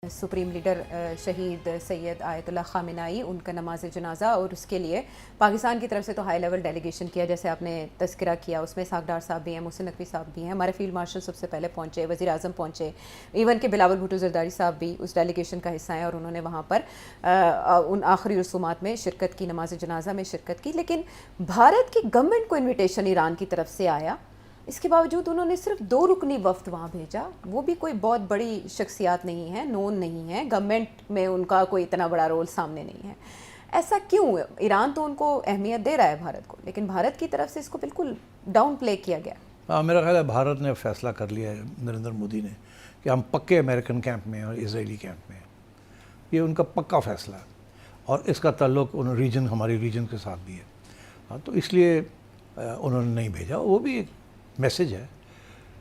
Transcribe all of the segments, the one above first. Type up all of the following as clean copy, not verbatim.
Supreme leader شہید سید آیت اللہ خامنائی ان کا نماز جنازہ، اور اس کے لیے پاکستان کی طرف سے تو ہائی لیول ڈیلیگیشن کیا، جیسے آپ نے تذکرہ کیا، اس میں اسحاق ڈار صاحب بھی ہیں، محسن نقوی صاحب بھی ہیں، ہمارے فیلڈ مارشل سب سے پہلے پہنچے، وزیر اعظم پہنچے، ایون کہ بلاول بھٹو زرداری صاحب بھی اس ڈیلیگیشن کا حصہ ہیں، اور انہوں نے وہاں پر ان آخری رسومات میں شرکت کی، نماز جنازہ میں شرکت کی۔ لیکن بھارت کی گورنمنٹ کو انویٹیشن ایران کی طرف سے آیا، اس کے باوجود انہوں نے صرف 2 رکنی وفد وہاں بھیجا، وہ بھی کوئی بہت بڑی شخصیات نہیں ہیں، نون نہیں ہیں، گورنمنٹ میں ان کا کوئی اتنا بڑا رول سامنے نہیں ہے۔ ایسا کیوں؟ ایران تو ان کو اہمیت دے رہا ہے بھارت کو، لیکن بھارت کی طرف سے اس کو بالکل ڈاؤن پلے کیا گیا۔ میرا خیال ہے بھارت نے فیصلہ کر لیا ہے، نریندر مودی نے، کہ ہم پکے امریکن کیمپ میں اور اسرائیلی کیمپ میں ہیں۔ یہ ان کا پکا فیصلہ ہے، اور اس کا تعلق ہماری ریجن کے ساتھ بھی ہے، تو اس لیے انہوں نے نہیں بھیجا۔ وہ بھی ایک میسج ہے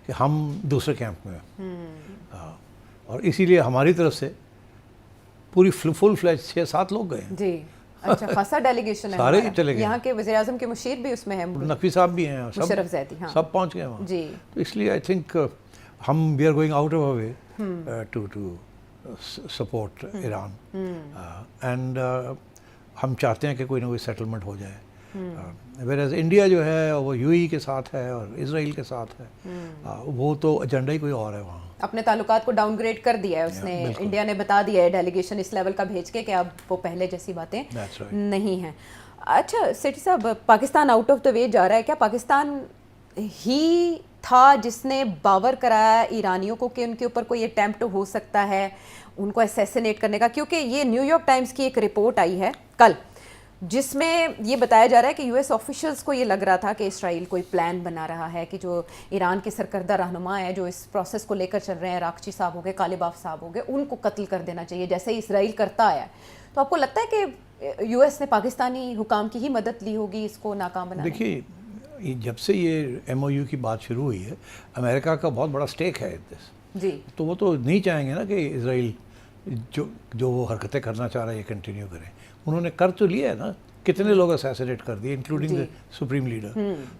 کہ ہم دوسرے کیمپ میں ہیں، اور اسی لیے ہماری طرف سے پوری فل فلیج 6-7 لوگ گئے ہیں۔ جی اچھا، خاصا ڈیلیگیشن ہے، سارے چلے گئے، یہاں کے وزیر اعظم کے مشیر بھی اس میں ہیں، نقوی صاحب بھی ہیں، مشرف زیدی، ہاں سب پہنچ گئے وہاں۔ جی تو اس لیے آئی تھنک ہم we are going out of a way to support Iran, and ہم چاہتے ہیں کہ کوئی نہ کوئی سیٹلمنٹ ہو جائے۔ ویئر انڈیا جو ہے وہ یو اے کے ساتھ ہے اور اسرائیل کے ساتھ ہے، وہ تو ایجنڈا ہی کوئی اور ہے وہاں۔ اپنے تعلقات کو ڈاؤن گریڈ کر دیا ہے اس نے، انڈیا نے بتا دیا ہے ڈیلیگیشن اس لیول کا بھیج کے کہ اب وہ پہلے جیسی باتیں نہیں ہیں۔ اچھا سیٹھی صاحب، پاکستان آؤٹ آف دا وے جا رہا ہے، کیا پاکستان ہی تھا جس نے باور کرایا ایرانیوں کو کہ ان کے اوپر کوئی اٹیمپٹ ہو سکتا ہے ان کو اسیسینیٹ کرنے کا؟ کیونکہ یہ نیو یارک ٹائمز کی ایک رپورٹ آئی ہے کل، جس میں یہ بتایا جا رہا ہے کہ یو ایس آفیشلز کو یہ لگ رہا تھا کہ اسرائیل کوئی پلان بنا رہا ہے کہ جو ایران کے سرکردہ رہنما ہیں جو اس پروسیس کو لے کر چل رہے ہیں، راکچی صاحب ہو گئے، غالباف صاحب ہو گئے، ان کو قتل کر دینا چاہیے جیسے ہی اسرائیل کرتا آیا ہے۔ تو آپ کو لگتا ہے کہ یو ایس نے پاکستانی حکام کی ہی مدد لی ہوگی اس کو ناکام بنانے؟ دیکھیے، جب سے یہ ایم او یو کی بات شروع ہوئی ہے، امریکہ کا بہت بڑا سٹیک ہے جی، تو وہ تو نہیں چاہیں گے نا کہ اسرائیل جو وہ حرکتیں کرنا چاہ رہا ہے یہ کنٹینیو کریں۔ انہوں نے کر تو لیا ہے نا، کتنے لوگ اسیسینیٹ کر دیے انکلوڈنگ سپریم لیڈر،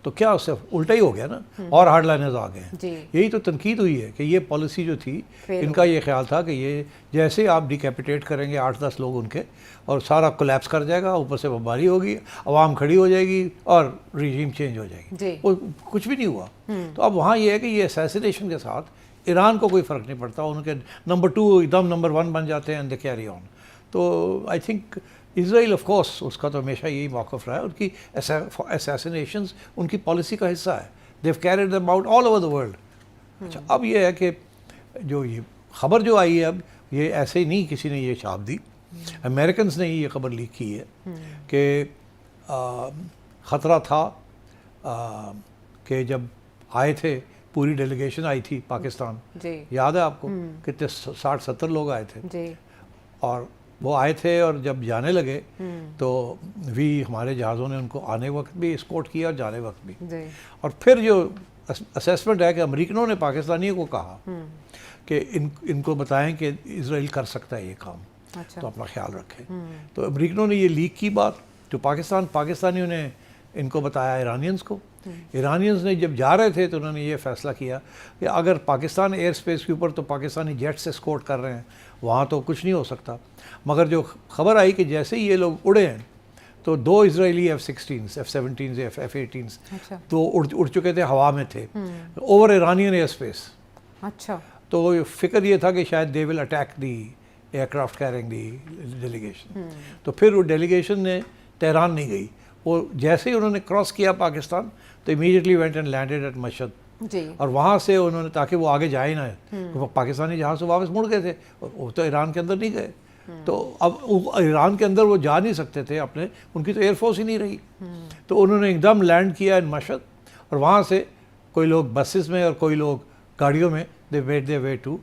تو کیا اس سے الٹا ہی ہو گیا نا، اور ہارڈ لائنرز آ گئے ہیں۔ یہی تو تنقید ہوئی ہے کہ یہ پالیسی جو تھی، ان کا یہ خیال تھا کہ یہ جیسے آپ ڈیکیپیٹیٹ کریں گے 8-10 لوگ ان کے، اور سارا کولیپس کر جائے گا، اوپر سے بمباری ہوگی، عوام کھڑی ہو جائے گی اور ریجیم چینج ہو جائے گی۔ وہ کچھ بھی نہیں ہوا۔ تو اب وہاں یہ ہے کہ یہ اسیسینیشن کے ساتھ ایران کو کوئی فرق نہیں پڑتا، ان کے نمبر 2 ایک دم نمبر 1 بن جاتے ہیں، اینڈ دے کیری آن۔ تو I think Israel of course اس کا تو ہمیشہ یہی موقف رہا ہے، ان کی اسیسینیشنز ان کی پالیسی کا حصہ ہے، they have carried them out all over the world. اچھا، اب یہ ہے کہ جو یہ خبر جو آئی ہے، اب یہ ایسے ہی نہیں کسی نے یہ چھاپ دی، امریکنز نے ہی یہ خبر لیک کی ہے کہ خطرہ تھا کہ جب آئے تھے، پوری ڈیلیگیشن آئی تھی پاکستان، یاد ہے آپ کو کتنے 60-70 لوگ آئے تھے، اور وہ آئے تھے، اور جب جانے لگے تو ہمارے جہازوں نے ان کو آنے وقت بھی اسکورٹ کیا اور جانے وقت بھی۔ اور پھر جو اسیسمنٹ ہے کہ امریکنوں نے پاکستانیوں کو کہا کہ ان کو بتائیں کہ اسرائیل کر سکتا ہے یہ کام، تو اپنا خیال رکھیں۔ تو امریکنوں نے یہ لیک کی بات، جو پاکستانیوں نے ان کو بتایا ایرانینز کو۔ ایرانینز نے جب جا رہے تھے تو انہوں نے یہ فیصلہ کیا کہ اگر پاکستان ایئر سپیس کے اوپر تو پاکستانی جیٹ سے اسکورٹ کر رہے ہیں، وہاں تو کچھ نہیں ہو سکتا۔ مگر جو خبر آئی کہ جیسے ہی یہ لوگ اڑے ہیں تو 2 اسرائیلی F-16 F-17 F-18 تو اڑ چکے تھے، ہوا میں تھے اوور ایرانین ایئر سپیس۔ اچھا، تو فکر یہ تھا کہ شاید دے will attack the year craft carrying the delegation. تو پھر وہ ڈیلیگیشن نے تہران نہیں گئی، وہ جیسے ہی انہوں نے کراس کیا پاکستان تو immediately went and landed at Mashhad, اور وہاں سے انہوں نے، تاکہ وہ آگے جائے نہ، وہ پاکستانی جہاز سے واپس مڑ گئے تھے، اور وہ تو ایران کے اندر نہیں گئے۔ تو اب ایران کے اندر وہ جا نہیں سکتے تھے اپنے، ان کی تو ایئر فورس ہی نہیں رہی، تو انہوں نے ایک دم لینڈ کیا ان مشہد، اور وہاں سے کوئی لوگ بسز میں اور کوئی لوگ گاڑیوں میں they made their way to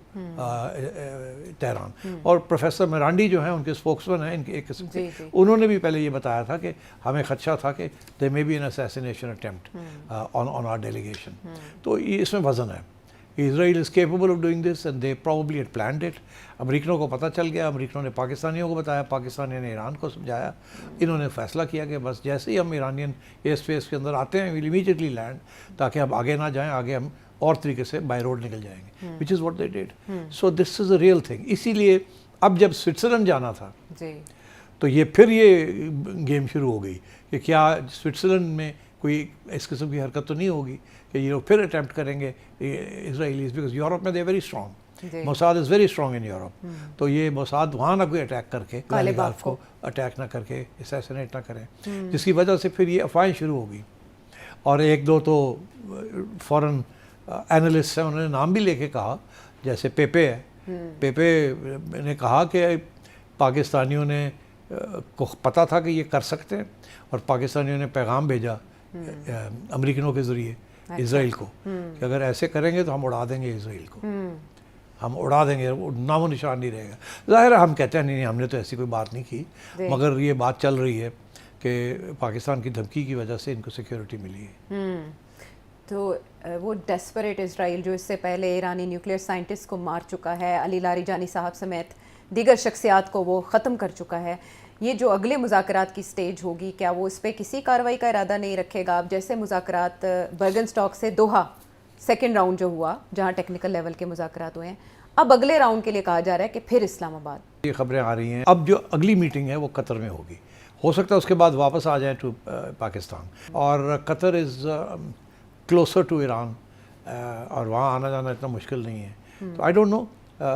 Tehran. اور پروفیسر میرانڈی جو ہیں ان کے اسپوکسمین ہیں، ان کے ایک قسم کے، انہوں نے بھی پہلے یہ بتایا تھا کہ ہمیں خدشہ تھا کہ they may be an assassination attempt on our delegation. تو یہ اس میں وزن ہے، Israel is capable of doing this and they probably had planned it. امریکنوں کو پتہ چل گیا، امریکنوں نے پاکستانیوں کو بتایا، پاکستانیوں نے ایران کو سمجھایا، انہوں نے فیصلہ کیا کہ بس جیسے ہی ہم ایرانین ایئر اسپیس کے اندر آتے ہیں ویل امیڈیٹلی لینڈ، تاکہ ہم آگے نہ جائیں، آگے ہم اور طریقے سے بائی روڈ نکل جائیں گے, which is what they did. So this is a real thing. اسی لیے اب جب سوئٹزرلینڈ جانا تھا تو یہ پھر یہ گیم شروع ہو گئی کہ کیا سوئٹزرلینڈ میں کوئی اس قسم کی حرکت تو نہیں ہوگی کہ یہ لوگ پھر اٹیمپٹ کریں گے اسرائیلیز, بیکاز یورپ میں they very strong, Mossad is very strong in Europe. تو یہ موساد وہاں نہ کوئی اٹیک کر کے غالب کو اٹیک نہ کر کے اسیسنیٹ نہ کریں, جس کی وجہ سے پھر یہ افواہیں شروع ہو گئی. اور ایک دو تو فورن اینالسٹ ہیں, انہوں نے نام بھی لے کے کہا, جیسے پیپے ہے, پیپے نے کہا کہ پاکستانیوں نے کو پتہ تھا کہ یہ کر سکتے ہیں, اور پاکستانیوں نے پیغام بھیجا امریکنوں کے ذریعے اسرائیل کو کہ اگر ایسے کریں گے تو ہم اڑا دیں گے اسرائیل کو, ہم اڑا دیں گے, نام و نشان نہیں رہے گا. ظاہر ہے ہم کہتے ہیں نہیں ہم نے تو ایسی کوئی بات نہیں کی, مگر یہ بات چل رہی ہے کہ پاکستان کی دھمکی کی وجہ سے ان کو سیکیورٹی ملی ہے. تو وہ ڈیسپریٹ اسرائیل جو اس سے پہلے ایرانی نیوکلیئر سائنٹسٹ کو مار چکا ہے, علی لاریجانی صاحب سمیت دیگر شخصیات کو وہ ختم کر چکا ہے, یہ جو اگلے مذاکرات کی سٹیج ہوگی کیا وہ اس پہ کسی کارروائی کا ارادہ نہیں رکھے گا؟ اب جیسے مذاکرات برگن اسٹاک سے دوحہ سیکنڈ راؤنڈ جو ہوا جہاں ٹیکنیکل لیول کے مذاکرات ہوئے ہیں, اب اگلے راؤنڈ کے لیے کہا جا رہا ہے کہ پھر اسلام آباد. یہ خبریں آ رہی ہیں اب جو اگلی میٹنگ ہے وہ قطر میں ہوگی, ہو سکتا ہے اس کے بعد واپس آ جائیں ٹو پاکستان, اور قطر از کلوزر ٹو ایران, اور وہاں آنا جانا اتنا مشکل نہیں ہے. تو آئی ڈونٹ نو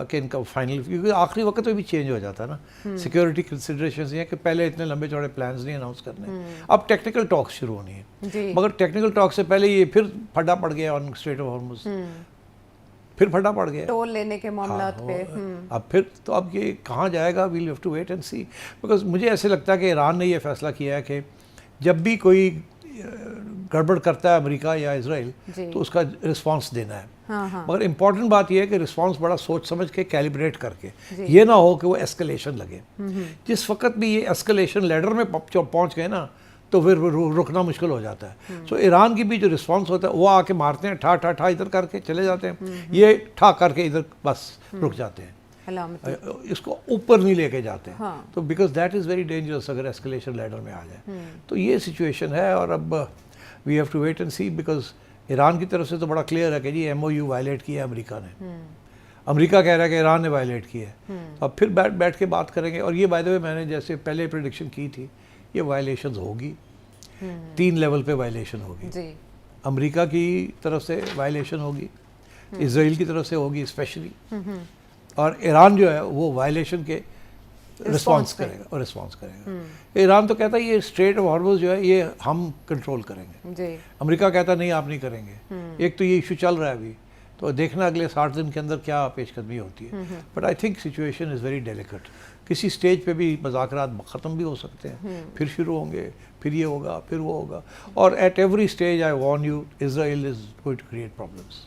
کہ ان کا فائنل, کیونکہ آخری وقت تو بھی چینج ہو جاتا ہے نا, سیکیورٹی کنسیڈریشنز یہ ہیں کہ پہلے اتنے لمبے چوڑے پلانز نہیں اناؤنس کرنے, اب ٹیکنیکل ٹاکس شروع ہونی ہے, مگر ٹیکنیکل ٹاک سے پہلے یہ پھر پھڈا پڑ گیا آن اسٹریٹ آف ہارمز, پھر پھڈا پڑ گیا ٹول لینے کے معاملات پہ. اب پھر تو اب یہ کہاں جائے گا, well have to wait and see, because مجھے ایسے لگتا ہے کہ ایران نے یہ فیصلہ کیا ہے کہ جب بھی کوئی گڑبڑ کرتا ہے امریکہ یا اسرائیل تو اس کا رسپانس دینا ہے. مگر امپورٹنٹ بات یہ ہے کہ رسپانس بڑا سوچ سمجھ کے کیلیبریٹ کر کے, یہ نہ ہو کہ وہ ایسکلیشن لگے. جس وقت بھی یہ ایسکلیشن لیڈر میں پہنچ گئے نا تو پھر رکنا مشکل ہو جاتا ہے. سو ایران کی بھی جو رسپانس ہوتا ہے وہ آ کے مارتے ہیں, ٹھا ٹھا ٹھا ادھر کر کے چلے جاتے ہیں, یہ ٹھا کر کے ادھر بس رک جاتے ہیں, اس کو اوپر نہیں لے کے جاتے ہیں. تو because that is very dangerous اگر ایسکلیشن لیڈر میں آ جائے. تو یہ سچویشن ہے, اور اب we have to wait and see, because Iran کی طرف سے تو بڑا کلیئر ہے کہ G M O U violate کیا ہے امریکہ نے, امریکہ کہہ رہا ہے کہ ایران نے وائلیٹ کیا ہے. اب پھر بیٹھ کے بات کریں گے. اور یہ بائی دا وے میں نے جیسے پہلے پریڈکشن کی تھی, یہ وائلیشنز ہوگی, 3 لیول پہ وائلیشن ہوگی. امریکہ کی طرف سے وائلیشن ہوگی, اسرائیل کی طرف سے ہوگی اسپیشلی, اور ایران جو ہے وہ وائلیشن کے رسپانس کرے گا. ایران تو کہتا ہے یہ اسٹریٹ آف ہارمز جو ہے یہ ہم کنٹرول کریں گے, امریکہ کہتا نہیں آپ نہیں کریں گے. ایک تو یہ ایشو چل رہا ہے ابھی, تو دیکھنا اگلے 60 دن کے اندر کیا پیش قدمی ہوتی ہے. But I think situation is very delicate. کسی سٹیج پہ بھی مذاکرات ختم بھی ہو سکتے ہیں, پھر شروع ہوں گے, پھر یہ ہوگا, پھر وہ ہوگا, اور at every stage I warn you, Israel is going to create problems.